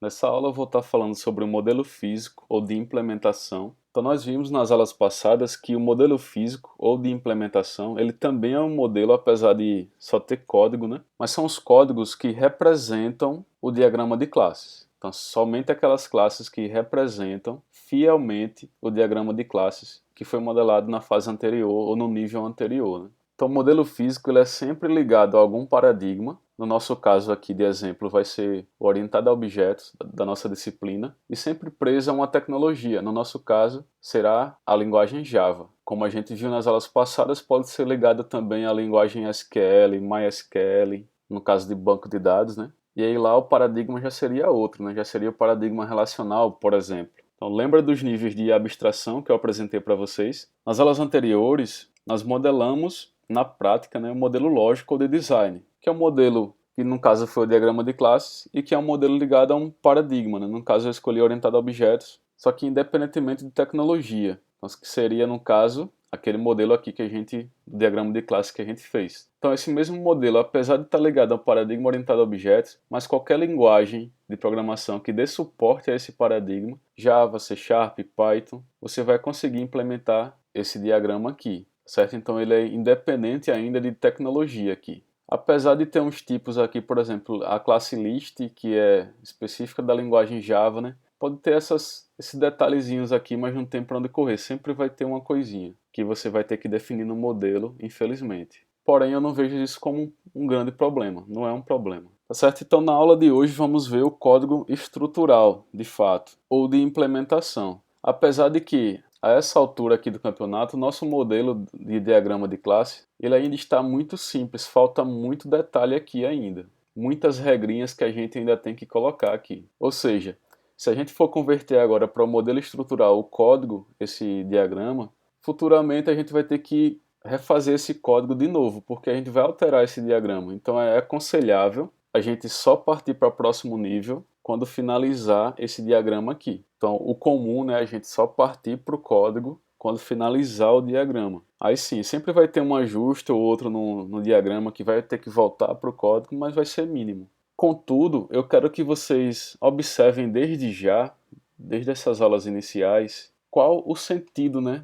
Nessa aula eu vou estar falando sobre o modelo físico ou de implementação. Então nós vimos nas aulas passadas que o modelo físico ou de implementação, ele também é um modelo, apesar de só ter código, né? Mas são os códigos que representam o diagrama de classes. Então somente aquelas classes que representam fielmente o diagrama de classes que foi modelado na fase anterior ou no nível anterior, né? Então o modelo físico ele é sempre ligado a algum paradigma. No nosso caso aqui de exemplo vai ser o orientado a objetos da nossa disciplina e sempre preso a uma tecnologia. No nosso caso será a linguagem Java. Como a gente viu nas aulas passadas, pode ser ligado também à linguagem SQL, MySQL, no caso de banco de dados, né? E aí lá o paradigma já seria outro, né? Já seria o paradigma relacional, por exemplo. Então lembra dos níveis de abstração que eu apresentei para vocês? Nas aulas anteriores, nós modelamos na prática, né, o modelo lógico ou de design, que é um modelo que no caso foi o diagrama de classes e que é um modelo ligado a um paradigma, né? No caso eu escolhi orientado a objetos, só que independentemente de tecnologia. Então, que seria no caso aquele modelo aqui que a gente, o diagrama de classe que a gente fez. Então esse mesmo modelo, apesar de estar ligado ao paradigma orientado a objetos, mas qualquer linguagem de programação que dê suporte a esse paradigma, Java, C Sharp, Python, você vai conseguir implementar esse diagrama aqui, certo? Então ele é independente ainda de tecnologia aqui. Apesar de ter uns tipos aqui, por exemplo, a classe list, que é específica da linguagem Java, né? Pode ter esses detalhezinhos aqui, mas não tem para onde correr. Sempre vai ter uma coisinha que você vai ter que definir no modelo, infelizmente. Porém, eu não vejo isso como um grande problema. Não é um problema. Tá certo? Então, na aula de hoje, vamos ver o código estrutural, de fato, ou de implementação. Apesar de que, a essa altura aqui do campeonato, o nosso modelo de diagrama de classe, ele ainda está muito simples, falta muito detalhe aqui ainda. Muitas regrinhas que a gente ainda tem que colocar aqui. Ou seja, se a gente for converter agora para o modelo estrutural o código, esse diagrama, futuramente a gente vai ter que refazer esse código de novo, porque a gente vai alterar esse diagrama. Então é aconselhável a gente só partir para o próximo nível quando finalizar esse diagrama aqui. Então o comum, né, é a gente só partir para o código quando finalizar o diagrama. Aí sim, sempre vai ter um ajuste ou outro no diagrama que vai ter que voltar para o código, mas vai ser mínimo. Contudo, eu quero que vocês observem desde já, desde essas aulas iniciais, qual o sentido, né,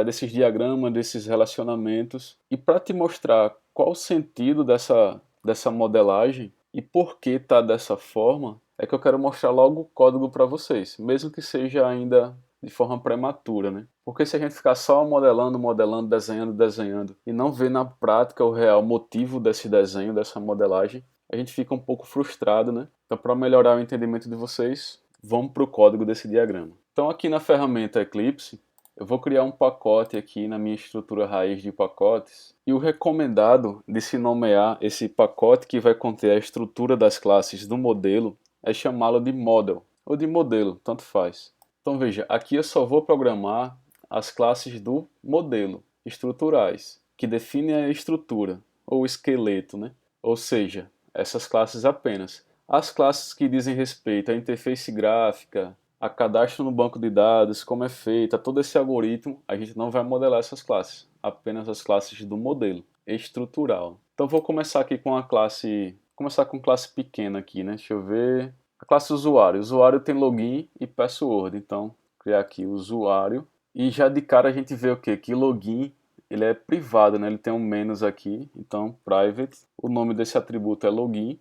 desses diagramas, desses relacionamentos, e para te mostrar qual o sentido dessa modelagem e por que está dessa forma, é que eu quero mostrar logo o código para vocês, mesmo que seja ainda de forma prematura, né? Porque se a gente ficar só modelando, modelando, desenhando, desenhando e não ver na prática o real motivo desse desenho, dessa modelagem, a gente fica um pouco frustrado, né? Então, para melhorar o entendimento de vocês, vamos para o código desse diagrama. Então, aqui na ferramenta Eclipse, eu vou criar um pacote aqui na minha estrutura raiz de pacotes. E o recomendado de se nomear esse pacote que vai conter a estrutura das classes do modelo é chamá-lo de model, ou de modelo, tanto faz. Então veja, aqui eu só vou programar as classes do modelo, estruturais, que definem a estrutura, ou esqueleto, né? Ou seja, essas classes apenas. As classes que dizem respeito à interface gráfica, a cadastro no banco de dados, como é feita, todo esse algoritmo, a gente não vai modelar essas classes, apenas as classes do modelo estrutural. Então vou começar aqui com a classe, começar com classe pequena aqui, né? Deixa eu ver. A classe usuário. O usuário tem login e password, então criar aqui usuário e já de cara a gente vê o quê? Que login ele é privado, né? Ele tem um menos aqui, então private. O nome desse atributo é login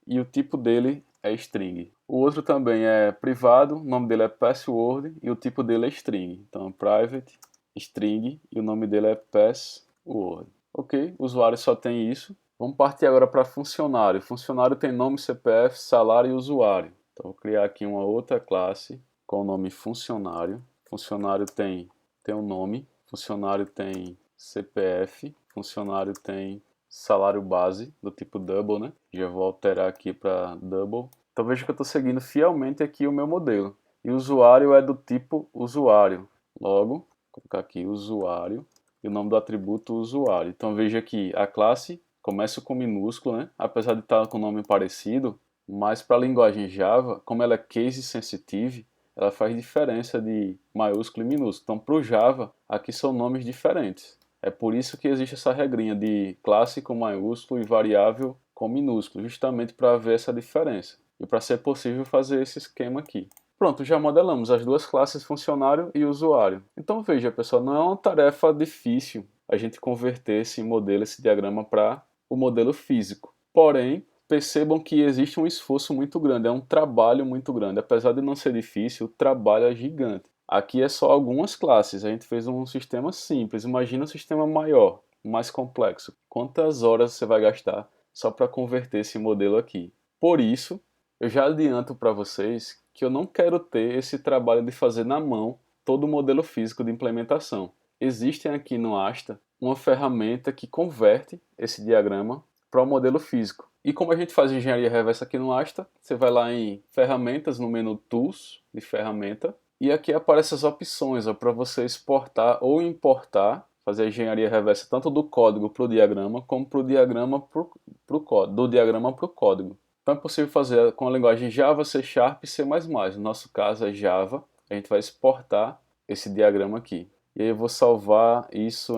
e o tipo dele é string. O outro também é privado, o nome dele é password e o tipo dele é string. Então private, string e o nome dele é password. Ok, o usuário só tem isso. Vamos partir agora para funcionário. Funcionário tem nome, CPF, salário e usuário. Então vou criar aqui uma outra classe com o nome funcionário. Funcionário tem um nome, funcionário tem CPF, funcionário tem salário base do tipo double, né? Já vou alterar aqui para double. Então veja que eu estou seguindo fielmente aqui o meu modelo. E o usuário é do tipo usuário. Logo, vou colocar aqui usuário e o nome do atributo usuário. Então veja que a classe começa com minúsculo, né? Apesar de estar com o nome parecido, mas para a linguagem Java, como ela é case sensitive, ela faz diferença de maiúsculo e minúsculo. Então para o Java, aqui são nomes diferentes. É por isso que existe essa regrinha de classe com maiúsculo e variável com minúsculo, justamente para ver essa diferença. e para ser possível fazer esse esquema aqui. Pronto, já modelamos as duas classes funcionário e usuário. Então veja, pessoal, não é uma tarefa difícil a gente converter esse modelo, esse diagrama para o modelo físico. Porém, percebam que existe um esforço muito grande, é um trabalho muito grande. Apesar de não ser difícil, o trabalho é gigante. Aqui é só algumas classes, a gente fez um sistema simples. Imagina um sistema maior, mais complexo. Quantas horas você vai gastar só para converter esse modelo aqui? Por isso, eu já adianto para vocês que eu não quero ter esse trabalho de fazer na mão todo o modelo físico de implementação. Existem aqui no Asta uma ferramenta que converte esse diagrama para o modelo físico. E como a gente faz engenharia reversa aqui no Asta, você vai lá em ferramentas, no menu Tools de ferramenta, e aqui aparecem as opções para você exportar ou importar, fazer a engenharia reversa tanto do código para o diagrama, como para o diagrama para o código, do diagrama para o código. Então é possível fazer com a linguagem Java, C Sharp e C++. No nosso caso é Java, a gente vai exportar esse diagrama aqui. E aí eu vou salvar isso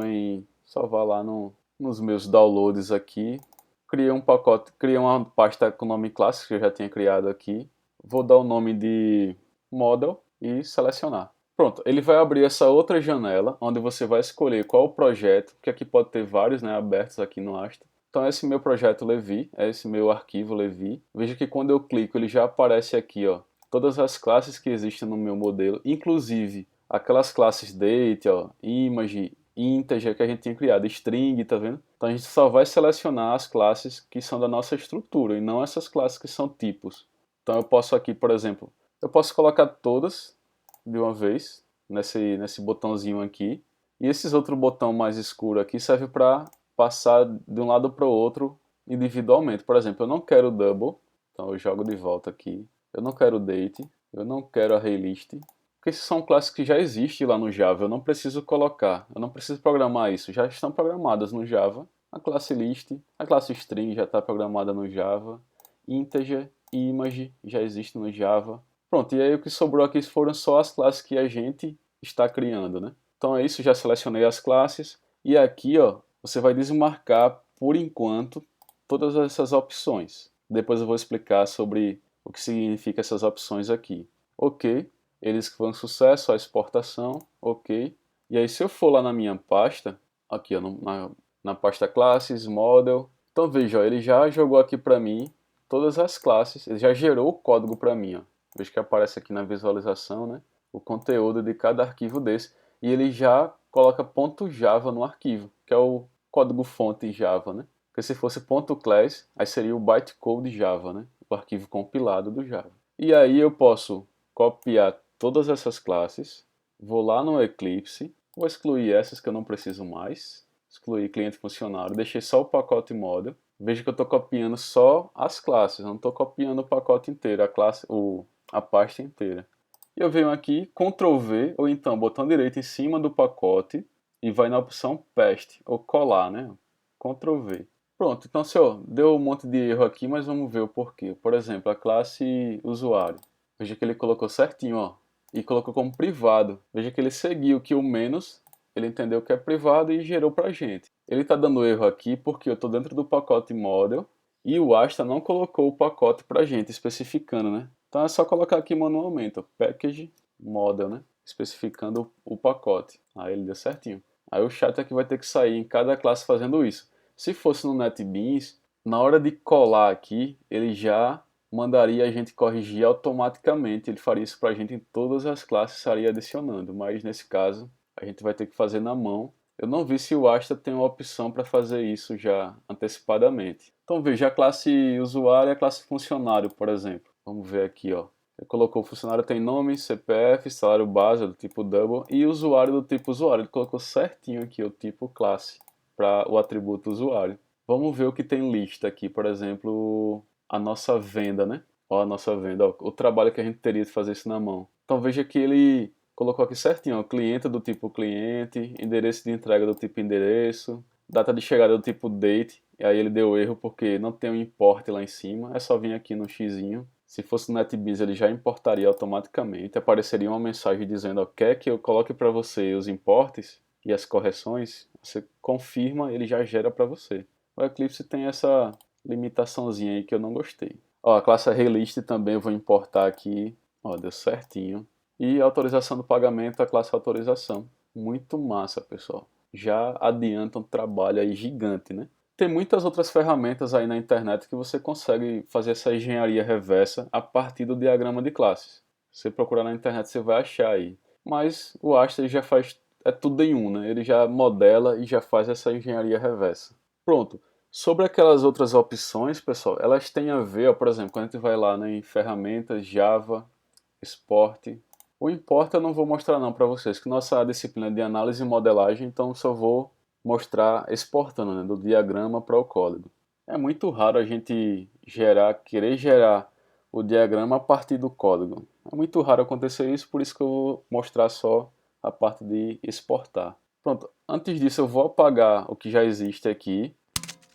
salvar lá nos meus downloads aqui. Criei um pacote, criei uma pasta com nome clássico que eu já tinha criado aqui. Vou dar o nome de model e selecionar. Pronto, ele vai abrir essa outra janela, onde você vai escolher qual o projeto, que aqui pode ter vários, né, abertos aqui no Asta. Então esse meu projeto Levi, é esse meu arquivo Levi. Veja que quando eu clico ele já aparece aqui, ó, todas as classes que existem no meu modelo, inclusive aquelas classes date, ó, image, integer que a gente tinha criado, string, tá vendo? Então a gente só vai selecionar as classes que são da nossa estrutura e não essas classes que são tipos. Então eu posso aqui, por exemplo, eu posso colocar todas de uma vez nesse botãozinho aqui. E esses outros botão mais escuro aqui serve para passar de um lado para o outro individualmente. Por exemplo, eu não quero double, então eu jogo de volta aqui. Eu não quero date, eu não quero array list, porque esses são classes que já existem lá no Java, eu não preciso colocar, eu não preciso programar isso, já estão programadas no Java. A classe list, a classe string já está programada no Java, integer e image já existe no Java. Pronto, e aí o que sobrou aqui foram só as classes que a gente está criando, né? Então é isso, já selecionei as classes. E aqui, ó, você vai desmarcar, por enquanto, todas essas opções. Depois eu vou explicar sobre o que significa essas opções aqui. Ok, eles que foram sucesso, a exportação, ok. E aí se eu for lá na minha pasta, aqui ó, na pasta classes, model, então veja, ó, ele já jogou aqui para mim todas as classes, ele já gerou o código para mim, ó. Veja que aparece aqui na visualização, né, o conteúdo de cada arquivo desse, e ele já coloca .java no arquivo, que é o código fonte Java, né? Porque se fosse .class, aí seria o bytecode Java, né? O arquivo compilado do Java. E aí eu posso copiar todas essas classes, vou lá no Eclipse, vou excluir essas que eu não preciso mais, excluir cliente funcionário, deixei só o pacote model. Veja que eu estou copiando só as classes, não estou copiando o pacote inteiro, a pasta inteira. Eu venho aqui, Ctrl V, ou então botão direito em cima do pacote e vai na opção Paste, ou colar, né? Ctrl V. Pronto, então senhor, deu um monte de erro aqui, mas vamos ver o porquê. Por exemplo, a classe usuário. Veja que ele colocou certinho, ó, e colocou como privado. Veja que ele seguiu que o menos, ele entendeu que é privado e gerou pra gente. Ele está dando erro aqui porque eu estou dentro do pacote model e o Asta não colocou o pacote pra gente, especificando, né? Então é só colocar aqui manualmente, ó, package model, né? Especificando o pacote. Aí ele deu certinho. Aí o chato é que vai ter que sair em cada classe fazendo isso. Se fosse no NetBeans, na hora de colar aqui, ele já mandaria a gente corrigir automaticamente. Ele faria isso para a gente em todas as classes, estaria adicionando. Mas nesse caso, a gente vai ter que fazer na mão. Eu não vi se o Asta tem uma opção para fazer isso já antecipadamente. Então veja a classe usuário e a classe funcionário, por exemplo. Vamos ver aqui, ó. Ele colocou o funcionário tem nome, CPF, salário base do tipo double e usuário do tipo usuário. Ele colocou certinho aqui o tipo classe para o atributo usuário. Vamos ver o que tem lista aqui, por exemplo, a nossa venda, né? Ó, a nossa venda, ó, o trabalho que a gente teria de fazer isso na mão. Então veja que ele colocou aqui certinho, ó, cliente do tipo cliente, endereço de entrega do tipo endereço, data de chegada do tipo date, e aí ele deu erro porque não tem um import lá em cima, é só vir aqui no xizinho. Se fosse no NetBeans ele já importaria automaticamente, apareceria uma mensagem dizendo, ó, quer que eu coloque para você os importes e as correções, você confirma, ele já gera para você. O Eclipse tem essa limitaçãozinha aí que eu não gostei. Ó, a classe ArrayList também eu vou importar aqui. Ó, deu certinho. E autorização do pagamento, a classe autorização. Muito massa, pessoal. Já adianta um trabalho aí gigante, né? Tem muitas outras ferramentas aí na internet que você consegue fazer essa engenharia reversa a partir do diagrama de classes. Se você procurar na internet, você vai achar aí. Mas o Astra já faz tudo em um, né? Ele já modela e já faz essa engenharia reversa. Pronto. Sobre aquelas outras opções, pessoal, elas têm a ver, ó, por exemplo, quando a gente vai lá, né, em ferramentas, Java, Export. O import eu não vou mostrar não para vocês, que nossa disciplina é de análise e modelagem, então só vou mostrar exportando, né, do diagrama para o código. É muito raro a gente querer gerar o diagrama a partir do código. É muito raro acontecer isso, por isso que eu vou mostrar só a parte de exportar. Pronto, antes disso eu vou apagar o que já existe aqui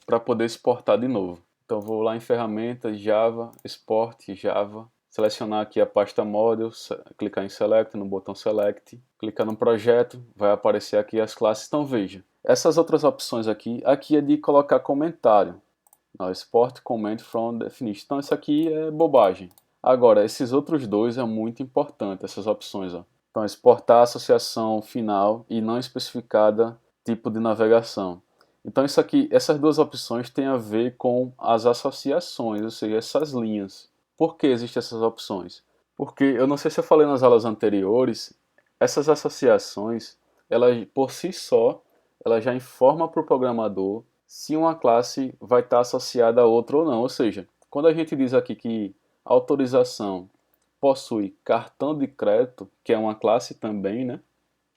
para poder exportar de novo. Então vou lá em ferramentas, Java, Export, Java, selecionar aqui a pasta Model, clicar em Select, no botão Select, clicar no projeto, vai aparecer aqui as classes. Então veja, essas outras opções aqui é de colocar comentário. Não, Export Comment from Definition. Então isso aqui é bobagem. Agora, esses outros dois é muito importante, essas opções. Ó. Então, exportar associação final e não especificada tipo de navegação. Então isso aqui, essas duas opções têm a ver com as associações, ou seja, essas linhas. Por que existem essas opções? Porque eu não sei se eu falei nas aulas anteriores, essas associações, elas por si só, ela já informa para o programador se uma classe vai estar associada a outra ou não. Ou seja, quando a gente diz aqui que a autorização possui cartão de crédito, que é uma classe também, né?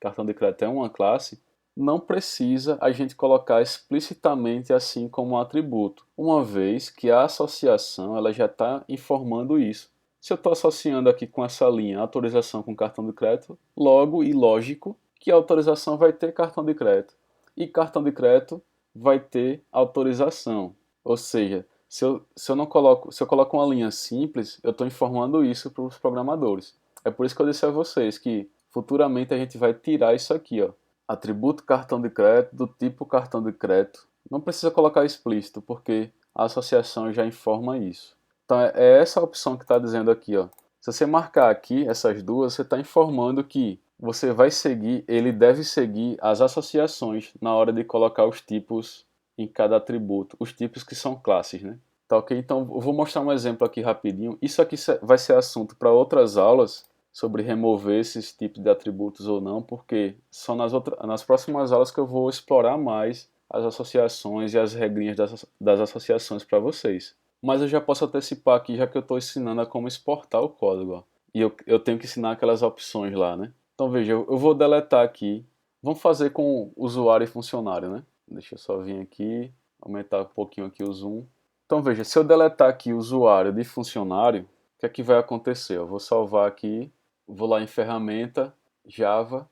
Cartão de crédito é uma classe, não precisa a gente colocar explicitamente assim como um atributo, uma vez que a associação ela já está informando isso. Se eu estou associando aqui com essa linha autorização com cartão de crédito, logo e lógico que a autorização vai ter cartão de crédito e cartão de crédito vai ter autorização. Ou seja, se eu não coloco, se eu coloco uma linha simples, eu estou informando isso para os programadores. É por isso que eu disse a vocês que futuramente a gente vai tirar isso aqui, ó. Atributo cartão de crédito do tipo cartão de crédito. Não precisa colocar explícito, porque a associação já informa isso. Então é essa opção que está dizendo aqui, ó. Se você marcar aqui essas duas, você está informando que você vai seguir, ele deve seguir as associações na hora de colocar os tipos em cada atributo, os tipos que são classes, né? Tá ok? Então eu vou mostrar um exemplo aqui rapidinho. Isso aqui vai ser assunto para outras aulas sobre remover esses tipos de atributos ou não, porque são nas próximas aulas que eu vou explorar mais as associações e as regrinhas das associações para vocês. Mas eu já posso antecipar aqui, já que eu estou ensinando a como exportar o código. Ó. E eu tenho que ensinar aquelas opções lá, né? Então veja, eu vou deletar aqui. Vamos fazer com usuário e funcionário, né? Deixa eu só vir aqui, aumentar um pouquinho aqui o zoom. Então veja, se eu deletar aqui usuário de funcionário, o que é que vai acontecer? Eu vou salvar aqui, vou lá em ferramenta, Java,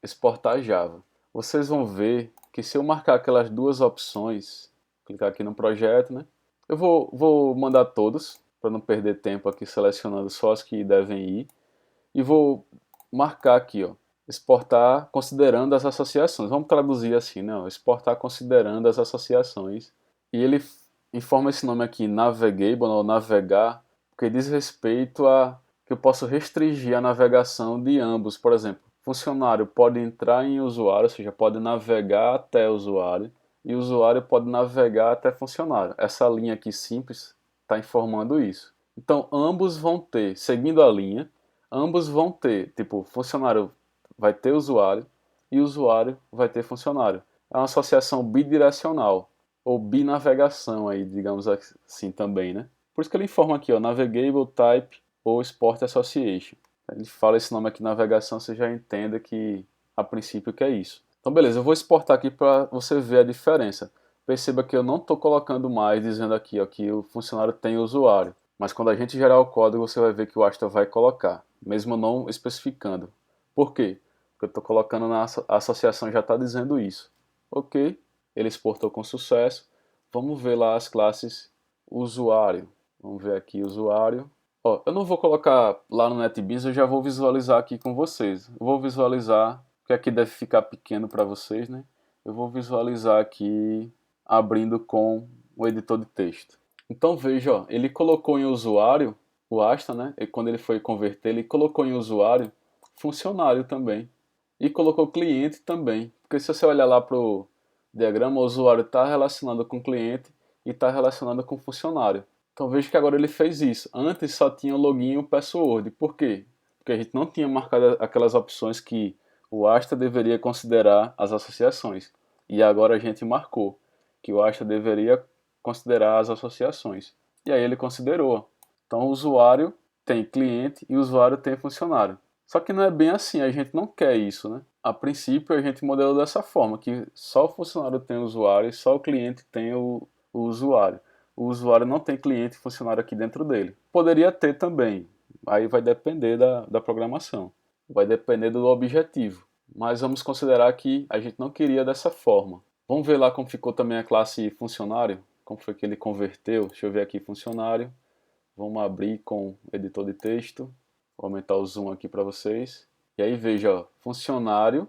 exportar Java. Vocês vão ver que se eu marcar aquelas duas opções, clicar aqui no projeto, né? Eu vou mandar todos, para não perder tempo aqui selecionando só as que devem ir. E vou marcar aqui, ó, exportar considerando as associações. Vamos traduzir assim, né? Exportar considerando as associações. E ele informa esse nome aqui, navigable, ou navegar, porque diz respeito a que eu posso restringir a navegação de ambos. Por exemplo, funcionário pode entrar em usuário, ou seja, pode navegar até usuário, e o usuário pode navegar até funcionário. Essa linha aqui simples está informando isso. Então, ambos vão ter, seguindo a linha, ambos vão ter, tipo, funcionário vai ter usuário e usuário vai ter funcionário. É uma associação bidirecional ou binavegação aí, digamos assim também, né? Por isso que ele informa aqui, ó, Navigable Type ou Export Association. Ele fala esse nome aqui, navegação, você já entenda que a princípio que é isso. Então beleza, eu vou exportar aqui para você ver a diferença. Perceba que eu não estou colocando mais, dizendo aqui ó, que o funcionário tem usuário. Mas quando a gente gerar o código, você vai ver que o Astra vai colocar, mesmo não especificando. Por quê? Porque eu estou colocando a associação já está dizendo isso. Ok, ele exportou com sucesso. Vamos ver lá as classes usuário. Vamos ver aqui usuário. Ó, eu não vou colocar lá no NetBeans, eu já vou visualizar aqui com vocês. Eu vou visualizar, porque aqui deve ficar pequeno para vocês, né? Eu vou visualizar aqui abrindo com o editor de texto. Então veja, ó, ele colocou em usuário, o Asta, né? E quando ele foi converter, ele colocou em usuário funcionário também. E colocou cliente também. Porque se você olhar lá para o diagrama, o usuário está relacionado com o cliente e está relacionado com o funcionário. Então veja que agora ele fez isso. Antes só tinha o login e o password. Por quê? Porque a gente não tinha marcado aquelas opções que o Asta deveria considerar as associações. E agora a gente marcou que o Asta deveria considerar as associações. E aí ele considerou. Então o usuário tem cliente e o usuário tem funcionário. Só que não é bem assim, a gente não quer isso, né? A princípio a gente modelou dessa forma, que só o funcionário tem o usuário e só o cliente tem o usuário. O usuário não tem cliente e funcionário aqui dentro dele. Poderia ter também, aí vai depender da programação, vai depender do objetivo. Mas vamos considerar que a gente não queria dessa forma. Vamos ver lá como ficou também a classe funcionário, como foi que ele converteu. Deixa eu ver aqui funcionário. Vamos abrir com editor de texto. Vou aumentar o zoom aqui para vocês. E aí veja, ó, funcionário,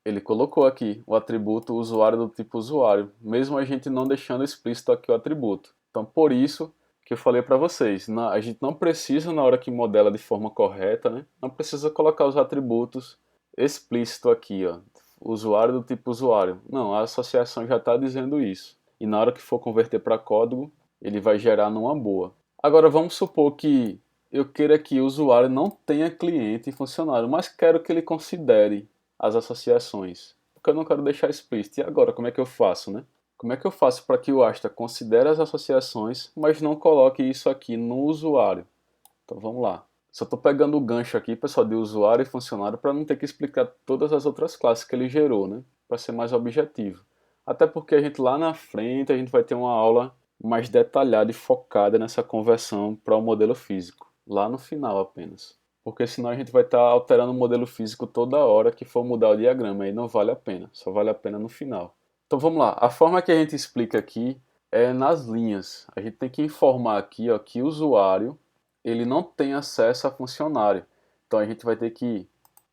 ele colocou aqui o atributo usuário do tipo usuário, mesmo a gente não deixando explícito aqui o atributo. Então por isso que eu falei para vocês, a gente não precisa na hora que modela de forma correta, né? Não precisa colocar os atributos explícito aqui, ó, usuário do tipo usuário. Não, a associação já está dizendo isso. E na hora que for converter para código, ele vai gerar numa boa. Agora vamos supor que eu queira que o usuário não tenha cliente e funcionário, mas quero que ele considere as associações, porque eu não quero deixar explícito. E agora, como é que eu faço, né? Como é que eu faço para que o Asta considere as associações, mas não coloque isso aqui no usuário? Então vamos lá. Só estou pegando o gancho aqui, pessoal, de usuário e funcionário para não ter que explicar todas as outras classes que ele gerou, né? Para ser mais objetivo. Até porque a gente lá na frente a gente vai ter uma aula mais detalhada e focada nessa conversão para o modelo físico, lá no final apenas. Porque senão a gente vai estar alterando o modelo físico toda hora que for mudar o diagrama, aí não vale a pena, só vale a pena no final. Então vamos lá, a forma que a gente explica aqui é nas linhas. A gente tem que informar aqui, ó, que o usuário ele não tem acesso a funcionário. Então a gente vai ter que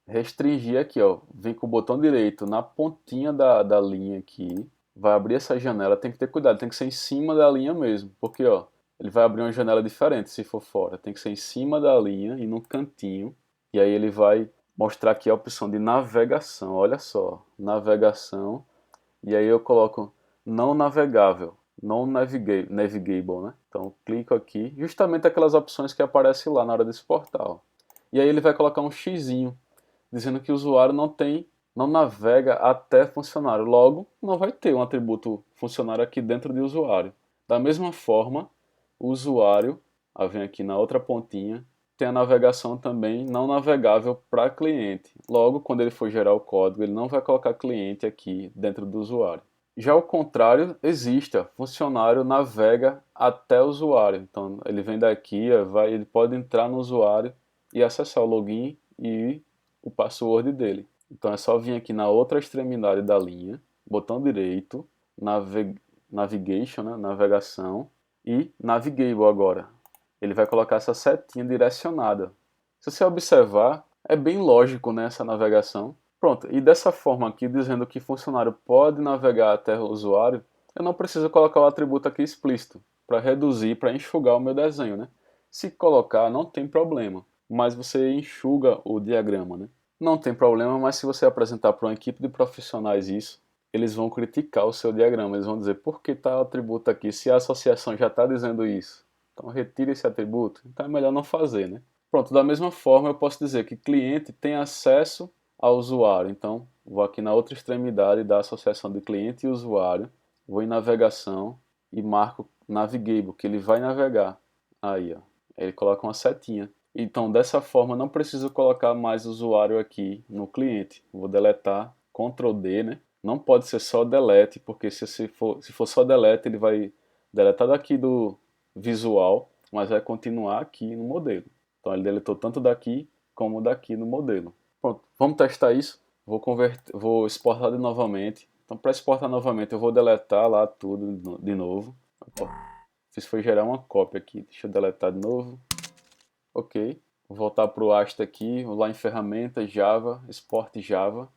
restringir aqui, ó, vem com o botão direito na pontinha da linha aqui, vai abrir essa janela, tem que ter cuidado, tem que ser em cima da linha mesmo, porque ó, ele vai abrir uma janela diferente se for fora, tem que ser em cima da linha e no cantinho, e aí ele vai mostrar aqui a opção de navegação, olha só, navegação, e aí eu coloco não navegável, navigable, né? Então clico aqui, justamente aquelas opções que aparecem lá na hora de exportar, ó. E aí ele vai colocar um xizinho, dizendo que o usuário não navega até funcionário. Logo, não vai ter um atributo funcionário aqui dentro de usuário. Da mesma forma, o usuário, vem aqui na outra pontinha, tem a navegação também não navegável para cliente. Logo, quando ele for gerar o código, ele não vai colocar cliente aqui dentro do usuário. Já o contrário existe, ó, funcionário navega até o usuário. Então ele vem daqui, ele pode entrar no usuário e acessar o login e o password dele. Então é só vir aqui na outra extremidade da linha, botão direito, navigation, né, navegação, e navigable agora. Ele vai colocar essa setinha direcionada. Se você observar, é bem lógico, né, essa navegação. Pronto, e dessa forma aqui, dizendo que funcionário pode navegar até o usuário, eu não preciso colocar o atributo aqui explícito, para reduzir, para enxugar o meu desenho, né? Se colocar, não tem problema, mas você enxuga o diagrama, né? Não tem problema, mas se você apresentar para uma equipe de profissionais isso, eles vão criticar o seu diagrama, eles vão dizer por que está o atributo aqui, se a associação já está dizendo isso. Então retire esse atributo, então é melhor não fazer, né? Pronto, da mesma forma eu posso dizer que cliente tem acesso ao usuário. Então, vou aqui na outra extremidade da associação de cliente e usuário, vou em navegação e marco navigable, que ele vai navegar. Aí, ó, ele coloca uma setinha. Então, dessa forma, não preciso colocar mais usuário aqui no cliente. Vou deletar, Ctrl D, né? Não pode ser só delete, porque se for só delete, ele vai deletar daqui do visual, mas vai continuar aqui no modelo. Então, ele deletou tanto daqui como daqui no modelo. Pronto, vamos testar isso. Vou exportar de novamente. Então, para exportar novamente, eu vou deletar lá tudo de novo. Opa, fiz foi gerar uma cópia aqui. Deixa eu deletar de novo. Ok. Vou voltar para o Asta aqui. Vou lá em ferramentas, Java, Export Java.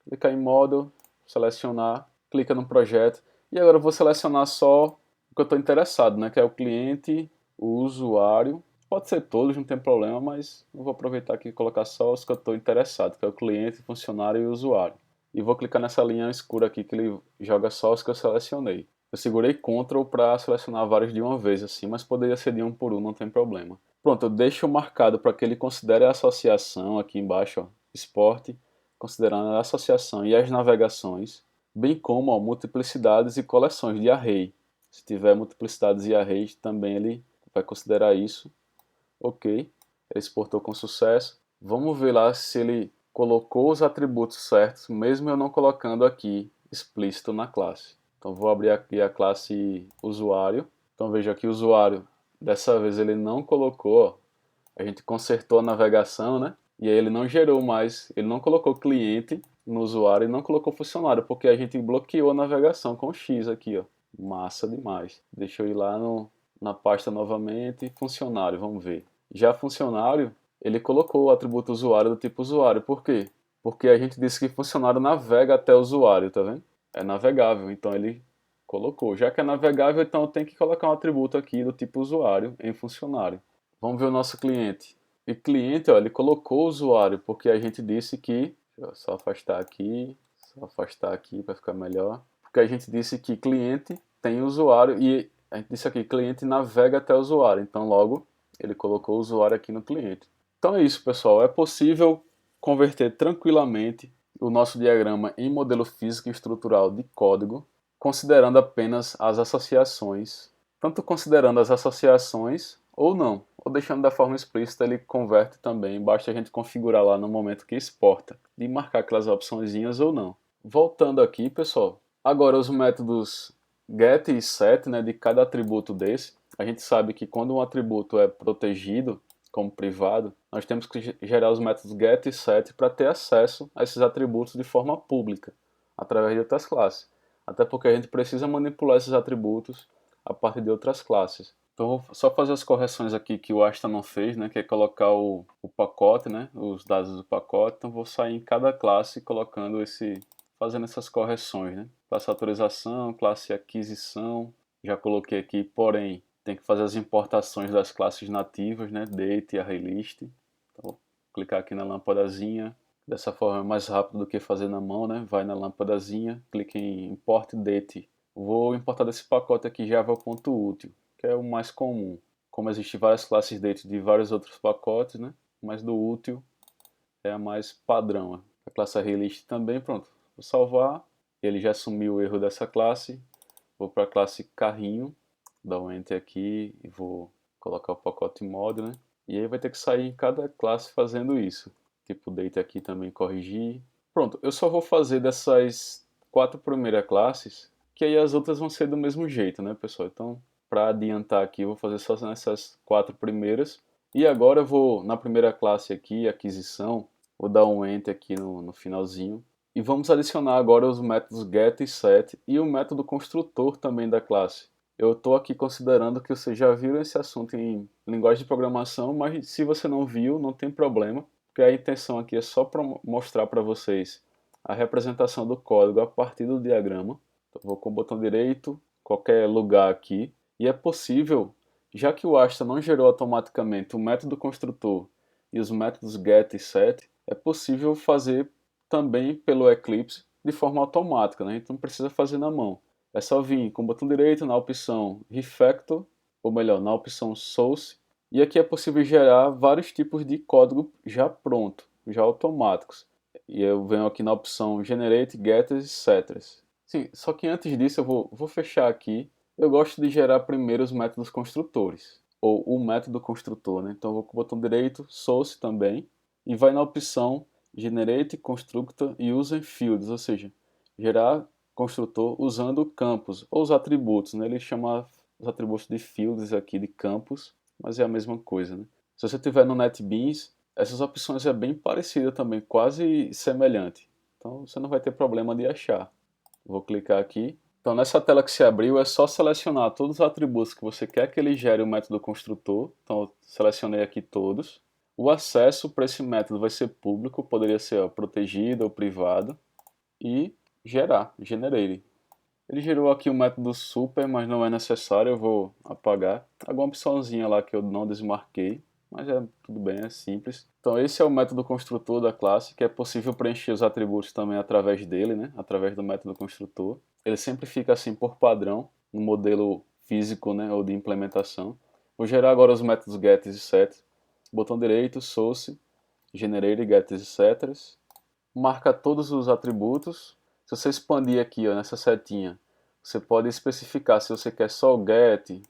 Clicar em Model, selecionar, clica no projeto. E agora eu vou selecionar só o que eu estou interessado, né? Que é o cliente, o usuário. Pode ser todos, não tem problema, mas eu vou aproveitar aqui e colocar só os que eu estou interessado, que é o cliente, funcionário e usuário. E vou clicar nessa linha escura aqui que ele joga só os que eu selecionei. Eu segurei Ctrl para selecionar vários de uma vez assim, mas poderia ser de um por um, não tem problema. Pronto, eu deixo marcado para que ele considere a associação aqui embaixo, ó, esporte, considerando a associação e as navegações, bem como ó, multiplicidades e coleções de array. Se tiver multiplicidades e arrays, também ele vai considerar isso. Ok, ele exportou com sucesso. Vamos ver lá se ele colocou os atributos certos, mesmo eu não colocando aqui explícito na classe. Então vou abrir aqui a classe usuário. Então veja aqui o usuário, dessa vez ele não colocou, ó, a gente consertou a navegação, né? E aí ele não gerou mais, ele não colocou cliente no usuário e não colocou funcionário, porque a gente bloqueou a navegação com o X aqui, ó. Massa demais. Deixa eu ir lá na pasta novamente, funcionário, vamos ver. Já funcionário, ele colocou o atributo usuário do tipo usuário. Por quê? Porque a gente disse que funcionário navega até o usuário, tá vendo? É navegável, então ele colocou. Já que é navegável, então eu tenho que colocar um atributo aqui do tipo usuário em funcionário. Vamos ver o nosso cliente. E cliente, ó, ele colocou o usuário, porque a gente disse que... Deixa eu só afastar aqui para ficar melhor. Porque a gente disse que cliente tem usuário e a gente disse aqui, cliente navega até o usuário. Então, logo, ele colocou o usuário aqui no cliente. Então é isso, pessoal. É possível converter tranquilamente o nosso diagrama em modelo físico e estrutural de código, considerando apenas as associações. Tanto considerando as associações ou não, ou deixando da forma explícita, ele converte também. Basta a gente configurar lá no momento que exporta, de marcar aquelas opçõezinhas ou não. Voltando aqui, pessoal, agora os métodos get e set, né, de cada atributo desse. A gente sabe que quando um atributo é protegido como privado, nós temos que gerar os métodos get e set para ter acesso a esses atributos de forma pública, através de outras classes. Até porque a gente precisa manipular esses atributos a partir de outras classes. Então vou só fazer as correções aqui que o Asta não fez, né, que é colocar o pacote, né, os dados do pacote. Então vou sair em cada classe colocando fazendo essas correções, né. Classe autorização, classe aquisição, já coloquei aqui, porém tem que fazer as importações das classes nativas, né, date e arraylist. Então vou clicar aqui na lâmpadazinha. Dessa forma é mais rápido do que fazer na mão, né? Vai na lâmpadazinha, clique em import date. Vou importar desse pacote aqui java.util, que é o mais comum. Como existem várias classes date de vários outros pacotes, né? Mas do útil é a mais padrão. A classe arraylist também, pronto. Vou salvar. Ele já assumiu o erro dessa classe. Vou para a classe carrinho, dar um enter aqui e vou colocar o pacote modo, né? E aí vai ter que sair em cada classe fazendo isso. Tipo date aqui também corrigir. Pronto, eu só vou fazer dessas 4 primeiras classes, que aí as outras vão ser do mesmo jeito, né, pessoal? Então, para adiantar aqui, eu vou fazer só nessas 4 primeiras. E agora eu vou, na primeira classe aqui, aquisição, vou dar um enter aqui no finalzinho. E vamos adicionar agora os métodos get e set e o método construtor também da classe. Eu estou aqui considerando que vocês já viram esse assunto em linguagem de programação, mas se você não viu, não tem problema, porque a intenção aqui é só para mostrar para vocês a representação do código a partir do diagrama. Então, vou com o botão direito, qualquer lugar aqui, e é possível, já que o Asta não gerou automaticamente o método construtor e os métodos get e set, é possível fazer também pelo Eclipse de forma automática, né? A gente não precisa fazer na mão. É só vir com o botão direito na opção Refactor, ou melhor, na opção Source, e aqui é possível gerar vários tipos de código já pronto, já automáticos. E eu venho aqui na opção Generate, Getters e Setters. Sim, só que antes disso eu vou fechar aqui. Eu gosto de gerar primeiro os métodos construtores, ou o método construtor, né? Então eu vou com o botão direito, Source também, e vai na opção Generate, Constructor e Using Fields, ou seja, gerar construtor usando campos, ou os atributos, né? Ele chama os atributos de fields aqui de campos, mas é a mesma coisa, né? Se você tiver no NetBeans, essas opções é bem parecida também, quase semelhante. Então você não vai ter problema de achar. Vou clicar aqui. Então nessa tela que se abriu é só selecionar todos os atributos que você quer que ele gere o método construtor. Então eu selecionei aqui todos. O acesso para esse método vai ser público, poderia ser protegido ou privado. E gerar, generate. Ele gerou aqui o método super, mas não é necessário, eu vou apagar. Alguma opçãozinha lá que eu não desmarquei, mas é tudo bem, é simples. Então esse é o método construtor da classe, que é possível preencher os atributos também através dele, né? Através do método construtor. Ele sempre fica assim por padrão, no modelo físico, né? Ou de implementação. Vou gerar agora os métodos get e set. Botão direito, source, generate get e setters. Marca todos os atributos. Se você expandir aqui, ó, nessa setinha, você pode especificar se você quer só o get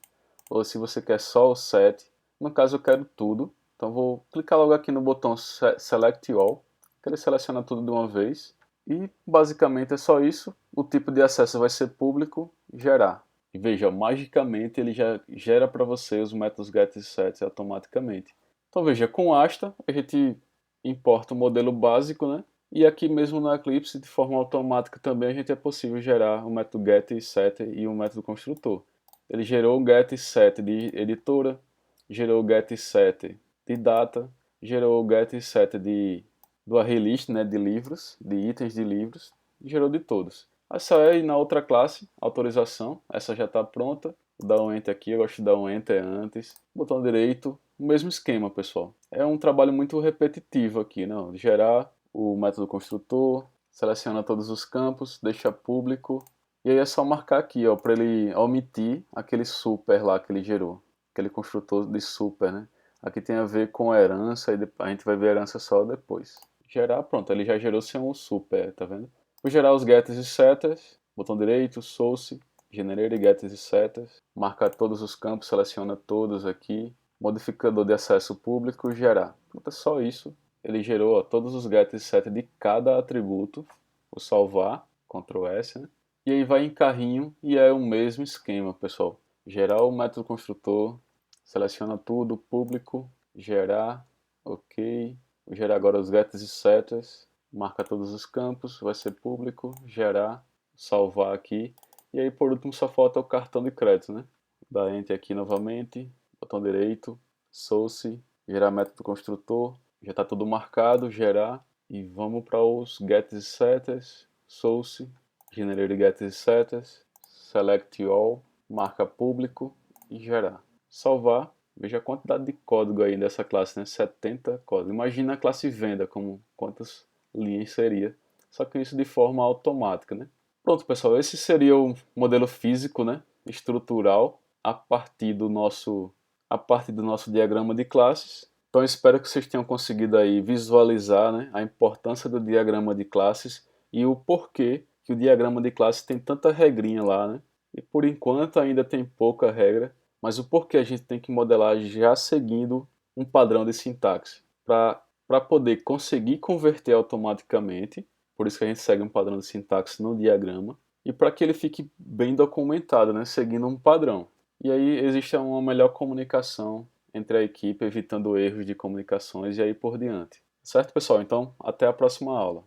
ou se você quer só o set. No caso, eu quero tudo. Então, vou clicar logo aqui no botão Select All, que ele seleciona tudo de uma vez. E, basicamente, é só isso. O tipo de acesso vai ser público, gerar. E veja, magicamente, ele já gera para você os métodos get e set automaticamente. Então, veja, com Asta, a gente importa o modelo básico, né? E aqui mesmo no Eclipse, de forma automática também, a gente é possível gerar o método get e set e o método construtor. Ele gerou o get e set de editora, gerou o get e set de data, gerou o get e set do arraylist, né, de livros, de itens de livros, e gerou de todos. Aí só é ir na outra classe, autorização, essa já está pronta. Vou dar um enter aqui, eu gosto de dar um enter antes. Botão direito, o mesmo esquema, pessoal. É um trabalho muito repetitivo aqui, não? Gerar o método construtor, seleciona todos os campos, deixa público, e aí é só marcar aqui, ó, para ele omitir aquele super lá que ele gerou, aquele construtor de super, né? Aqui tem a ver com herança, e a gente vai ver a herança só depois. Gerar, pronto, ele já gerou sem um super, tá vendo? Vou gerar os getters e setters, botão direito, source, generate getters e setters, marca todos os campos, seleciona todos aqui, modificador de acesso público, gerar. Pronto, é só isso. Ele gerou, ó, todos os get e set de cada atributo. Vou salvar, Ctrl S, né? E aí vai em carrinho e é o mesmo esquema, pessoal. Gerar o método construtor, seleciona tudo, público, gerar, ok. Vou gerar agora os gets e setters, marca todos os campos, vai ser público, gerar, salvar aqui. E aí por último só falta o cartão de crédito, né? Dá Enter aqui novamente, botão direito, source, gerar método construtor, já está tudo marcado, gerar, e vamos para os gets e setters, source, generate gets e setters, select all, marca público e gerar. Salvar, veja a quantidade de código aí dessa classe, né? 70 códigos. Imagina a classe venda, como quantas linhas seria, só que isso de forma automática, né? Pronto, pessoal, esse seria o modelo físico, né? Estrutural, a partir do nosso diagrama de classes. Então espero que vocês tenham conseguido aí visualizar, né, a importância do diagrama de classes e o porquê que o diagrama de classes tem tanta regrinha lá, né? E por enquanto ainda tem pouca regra, mas o porquê a gente tem que modelar já seguindo um padrão de sintaxe para poder conseguir converter automaticamente, por isso que a gente segue um padrão de sintaxe no diagrama, e para que ele fique bem documentado, né, seguindo um padrão. E aí existe uma melhor comunicação entre a equipe, evitando erros de comunicações e aí por diante. Certo, pessoal? Então, até a próxima aula.